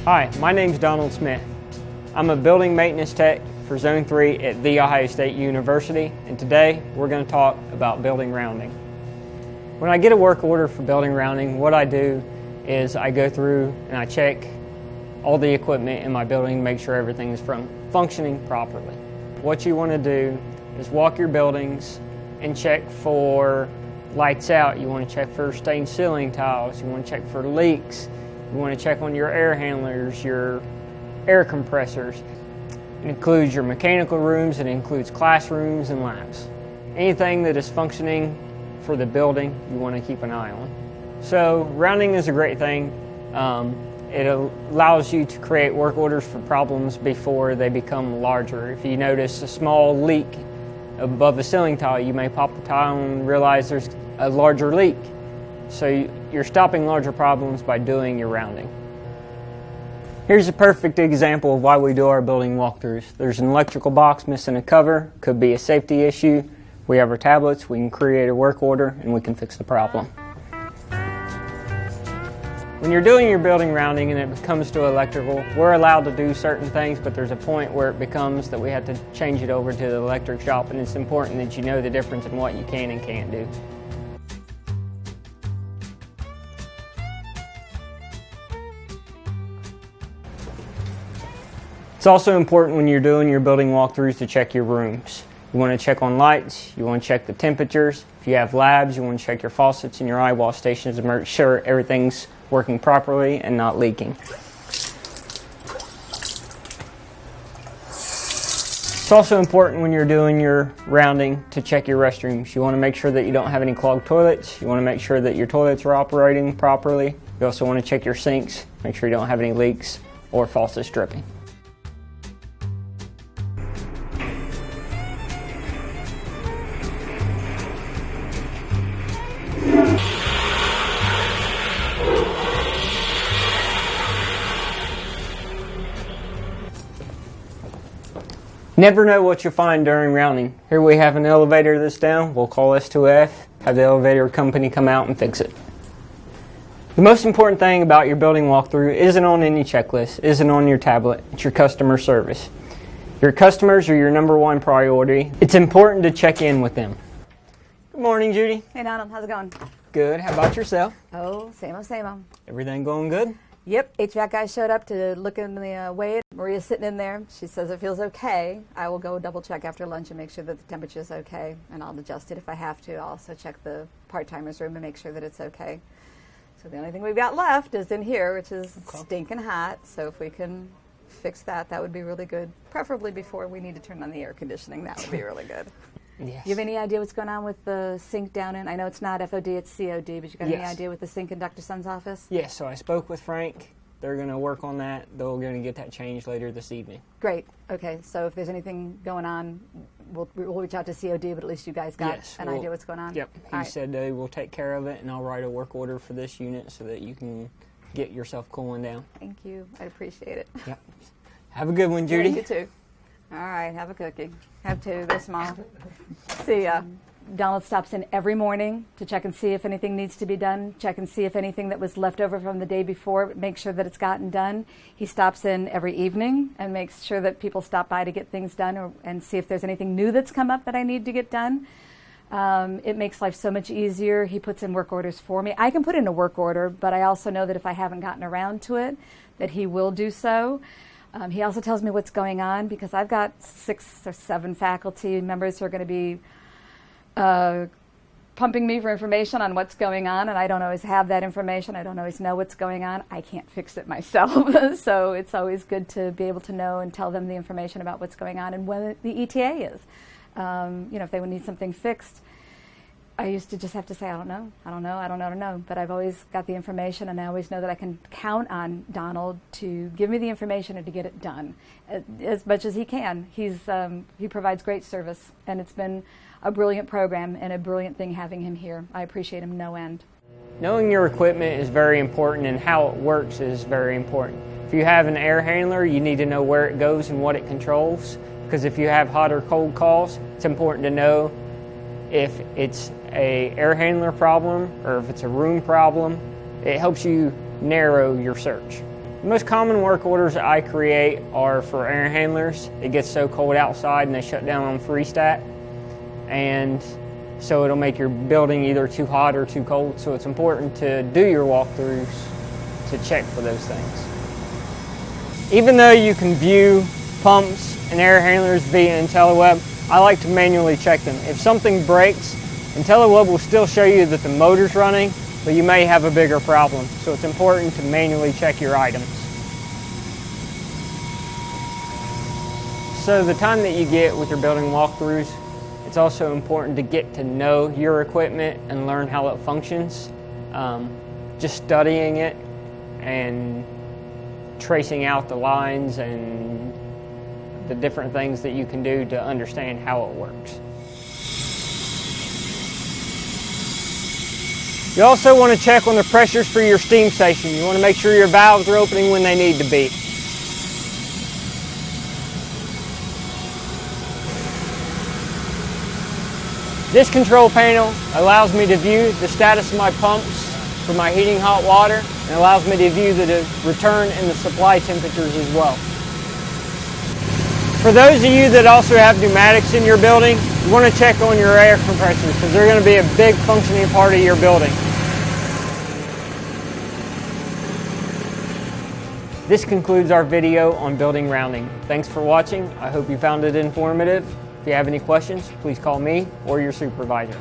Hi, my name's Donald Smith. I'm a building maintenance tech for Zone 3 at The Ohio State University, and today we're going to talk about building rounding. When I get a work order for building rounding, what I do is I go through and I check all the equipment in my building to make sure everything is functioning properly. What you want to do is walk your buildings and check for lights out. You want to check for stained ceiling tiles. You want to check for leaks. You want to check on your air handlers, your air compressors. It includes your mechanical rooms, it includes classrooms and labs. Anything that is functioning for the building, you want to keep an eye on. So rounding is a great thing. It allows you to create work orders for problems before they become larger. If you notice a small leak above a ceiling tile, you may pop the tile and realize there's a larger leak. So you're stopping larger problems by doing your rounding. Here's a perfect example of why we do our building walkthroughs. There's an electrical box missing a cover, could be a safety issue. We have our tablets, we can create a work order, and we can fix the problem. When you're doing your building rounding and it comes to electrical, we're allowed to do certain things, but there's a point where it becomes that we have to change it over to the electric shop, and it's important that you know the difference in what you can and can't do. It's also important when you're doing your building walkthroughs to check your rooms. You want to check on lights, you want to check the temperatures. If you have labs, you want to check your faucets and your eyewall stations to make sure everything's working properly and not leaking. It's also important when you're doing your rounding to check your restrooms. You want to make sure that you don't have any clogged toilets. You want to make sure that your toilets are operating properly. You also want to check your sinks, make sure you don't have any leaks or faucets dripping. Never know what you'll find during rounding. Here we have an elevator that's down. We'll call S2F, have the elevator company come out and fix it. The most important thing about your building walkthrough isn't on any checklist, isn't on your tablet. It's your customer service. Your customers are your number one priority. It's important to check in with them. Good morning, Judy. Hey, Donald. How's it going? Good. How about yourself? Oh, same old, same old. Everything going good? Yep. HVAC guy showed up to look in the weigh it. Maria's sitting in there. She says it feels okay. I will go double check after lunch and make sure that the temperature is okay, and I'll adjust it if I have to. I'll also check the part-timers room and make sure that it's okay. So the only thing we've got left is in here, which is stinking hot. So if we can fix that, that would be really good. Preferably before we need to turn on the air conditioning. That would be really good. Yes. Do you have any idea what's going on with the sink down in? I know it's not FOD, it's COD, but you got any idea with the sink in Dr. Sun's office? Yes, so I spoke with Frank. They're going to work on that. They're going to get that changed later this evening. Great. Okay, so if there's anything going on, we'll reach out to COD, but at least you guys got an idea what's going on? Yep. He said they will take care of it, and I'll write a work order for this unit so that you can get yourself cooling down. Thank you. I appreciate it. Yep. Have a good one, Judy. Yeah, you too. All right, have a cookie. Have two, they're small. See ya. Donald stops in every morning to check and see if anything needs to be done, check and see if anything that was left over from the day before, make sure that it's gotten done. He stops in every evening and makes sure that people stop by to get things done and see if there's anything new that's come up that I need to get done. It makes life so much easier. He puts in work orders for me. I can put in a work order, but I also know that if I haven't gotten around to it, that he will do so. He also tells me what's going on because I've got 6 or 7 faculty members who are going to be pumping me for information on what's going on, and I don't always have that information. I don't always know what's going on. I can't fix it myself. So it's always good to be able to know and tell them the information about what's going on and when the ETA is. If they would need something fixed, I used to just have to say, I don't know. But I've always got the information, and I always know that I can count on Donald to give me the information and to get it done as much as he can. He provides great service, and it's been a brilliant program and a brilliant thing having him here. I appreciate him no end. Knowing your equipment is very important, and how it works is very important. If you have an air handler, you need to know where it goes and what it controls, because if you have hot or cold calls, it's important to know if it's an air handler problem or if it's a room problem. It helps you narrow your search. The most common work orders I create are for air handlers. It gets so cold outside and they shut down on freestat, and so it'll make your building either too hot or too cold. So it's important to do your walkthroughs to check for those things. Even though you can view pumps and air handlers via IntelliWeb, I like to manually check them. If something breaks, IntelliWeb will still show you that the motor's running, but you may have a bigger problem. So it's important to manually check your items. So the time that you get with your building walkthroughs, it's also important to get to know your equipment and learn how it functions. Just studying it and tracing out the lines and the different things that you can do to understand how it works. You also want to check on the pressures for your steam station. You want to make sure your valves are opening when they need to be. This control panel allows me to view the status of my pumps for my heating hot water, and allows me to view the return and the supply temperatures as well. For those of you that also have pneumatics in your building, you want to check on your air compressors because they're going to be a big functioning part of your building. This concludes our video on building rounding. Thanks for watching. I hope you found it informative. If you have any questions, please call me or your supervisor.